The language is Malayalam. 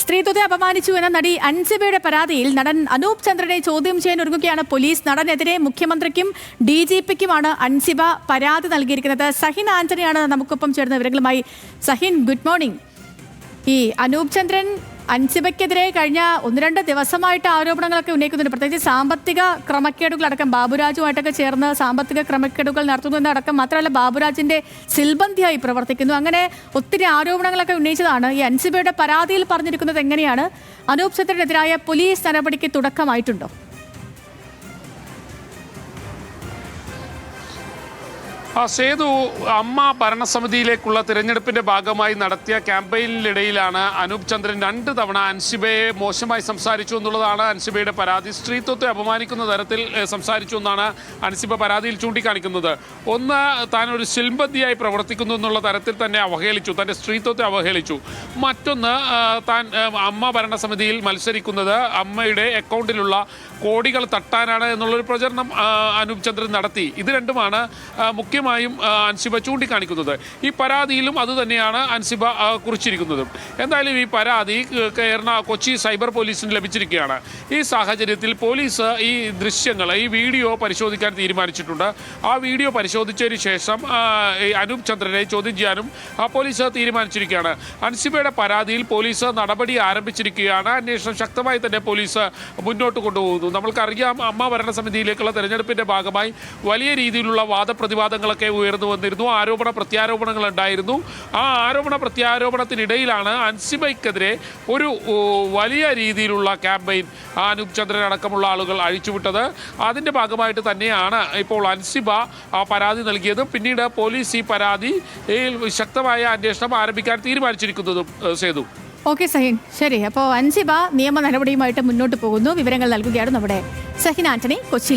സ്ത്രീത്വത്തെ അപമാനിച്ചു എന്ന നടി അൻസിബയുടെ പരാതിയിൽ നടൻ അനൂപ് ചന്ദ്രനെ ചോദ്യം ചെയ്യാൻ ഒരുങ്ങുകയാണ് പോലീസ്. നടനെതിരെ മുഖ്യമന്ത്രിക്കും DGPക്കുമാണ് അൻസിബ പരാതി നൽകിയിരിക്കുന്നത്. സഹിൻ ആന്റണിയാണ് നമുക്കൊപ്പം ചേർന്ന വിവരങ്ങളുമായി. Sahin, good morning. ഈ അനൂപ് ചന്ദ്രൻ അൻസിബയ്ക്കെതിരെ കഴിഞ്ഞ 1-2 ദിവസമായിട്ട് ആരോപണങ്ങളൊക്കെ ഉന്നയിക്കുന്നുണ്ട്. പ്രത്യേകിച്ച് സാമ്പത്തിക ക്രമക്കേടുകളടക്കം ബാബുരാജുമായിട്ടൊക്കെ ചേർന്ന് സാമ്പത്തിക ക്രമക്കേടുകൾ നടത്തുന്നതടക്കം മാത്രമല്ല ബാബുരാജിന്റെ സിൽബന്ധിയായി പ്രവർത്തിക്കുന്നു. അങ്ങനെ ഒത്തിരി ആരോപണങ്ങളൊക്കെ ഉന്നയിച്ചതാണ്. ഈ അൻസിബയുടെ പരാതിയിൽ പറഞ്ഞിരിക്കുന്നത് എങ്ങനെയാണ്? അനൂപ് ചന്ദ്രനെതിരായ പോലീസ് നടപടിക്ക് തുടക്കമായിട്ടുണ്ടോ? സേതു, അമ്മ ഭരണസമിതിയിലേക്കുള്ള തിരഞ്ഞെടുപ്പിന്റെ ഭാഗമായി നടത്തിയ ക്യാമ്പയിനിനിടയിലാണ് അനൂപ് ചന്ദ്രൻ 2 തവണ അൻസിബയെ മോശമായി സംസാരിച്ചു എന്നുള്ളതാണ് അൻസിബയുടെ പരാതി. സ്ത്രീത്വത്തെ അപമാനിക്കുന്ന തരത്തിൽ സംസാരിച്ചു എന്നാണ് അൻസിബ പരാതിയിൽ ചൂണ്ടിക്കാണിക്കുന്നത്. ഒന്ന്, താൻ ഒരു സിൽബന്ധിയായി പ്രവർത്തിക്കുന്നു എന്നുള്ള തരത്തിൽ തന്നെ അവഹേളിച്ചു, തൻ്റെ സ്ത്രീത്വത്തെ അവഹേളിച്ചു. മറ്റൊന്ന്, താൻ അമ്മ ഭരണസമിതിയിൽ മത്സരിക്കുന്നത് അമ്മയുടെ അക്കൗണ്ടിലുള്ള കോടികൾ തട്ടാനാണ് എന്നുള്ളൊരു പ്രചരണം അനൂപ് ചന്ദ്രൻ നടത്തി. ഇത് രണ്ടുമാണ് മുഖ്യമായും അൻസിബ ചൂണ്ടിക്കാണിക്കുന്നത്. ഈ പരാതിയിലും അതുതന്നെയാണ് അൻസിബ കുറിച്ചിരിക്കുന്നത്. എന്തായാലും ഈ പരാതി കൊച്ചി സൈബർ പോലീസിന് ലഭിച്ചിരിക്കുകയാണ്. ഈ സാഹചര്യത്തിൽ പോലീസ് ഈ ദൃശ്യങ്ങൾ, ഈ വീഡിയോ പരിശോധിക്കാൻ തീരുമാനിച്ചിട്ടുണ്ട്. ആ വീഡിയോ പരിശോധിച്ചതിന് ശേഷം അനൂപ് ചന്ദ്രനെ ചോദ്യം ചെയ്യാനും പോലീസ് തീരുമാനിച്ചിരിക്കുകയാണ്. അൻസിബയുടെ പരാതിയിൽ പോലീസ് നടപടി ആരംഭിച്ചിരിക്കുകയാണ്. അന്വേഷണം ശക്തമായി തന്നെ പോലീസ് മുന്നോട്ട് കൊണ്ടുപോകുന്നു. നമ്മൾക്കറിയാം, അമ്മ ഭരണസമിതിയിലേക്കുള്ള തെരഞ്ഞെടുപ്പിന്റെ ഭാഗമായി വലിയ രീതിയിലുള്ള വാദപ്രതിവാദങ്ങളൊക്കെ ഉയർന്നു വന്നിരുന്നു. ആരോപണ പ്രത്യാരോപണങ്ങൾ ഉണ്ടായിരുന്നു. ആ ആരോപണ പ്രത്യാരോപണത്തിനിടയിലാണ് അൻസിബയ്ക്കെതിരെ ഒരു വലിയ രീതിയിലുള്ള ക്യാമ്പയിൻ അനൂപ് ചന്ദ്രൻ അടക്കമുള്ള ആളുകൾ അഴിച്ചുവിട്ടത്. അതിൻ്റെ ഭാഗമായിട്ട് തന്നെയാണ് ഇപ്പോൾ അൻസിബ പരാതി നൽകിയത്. പിന്നീട് പോലീസ് ഈ പരാതിയിൽ ശക്തമായ അന്വേഷണം ആരംഭിക്കാൻ തീരുമാനിച്ചിരിക്കുന്നതും. സേതു. ഓക്കെ സഹിൻ, ശരി. അപ്പോൾ അൻസിബ നിയമ നടപടിയുമായിട്ട് മുന്നോട്ട് പോകുന്നു. വിവരങ്ങൾ നൽകുകയാണ് നമ്മുടെ സഹിൻ ആന്റണി, കൊച്ചിയിൽ നിന്ന്.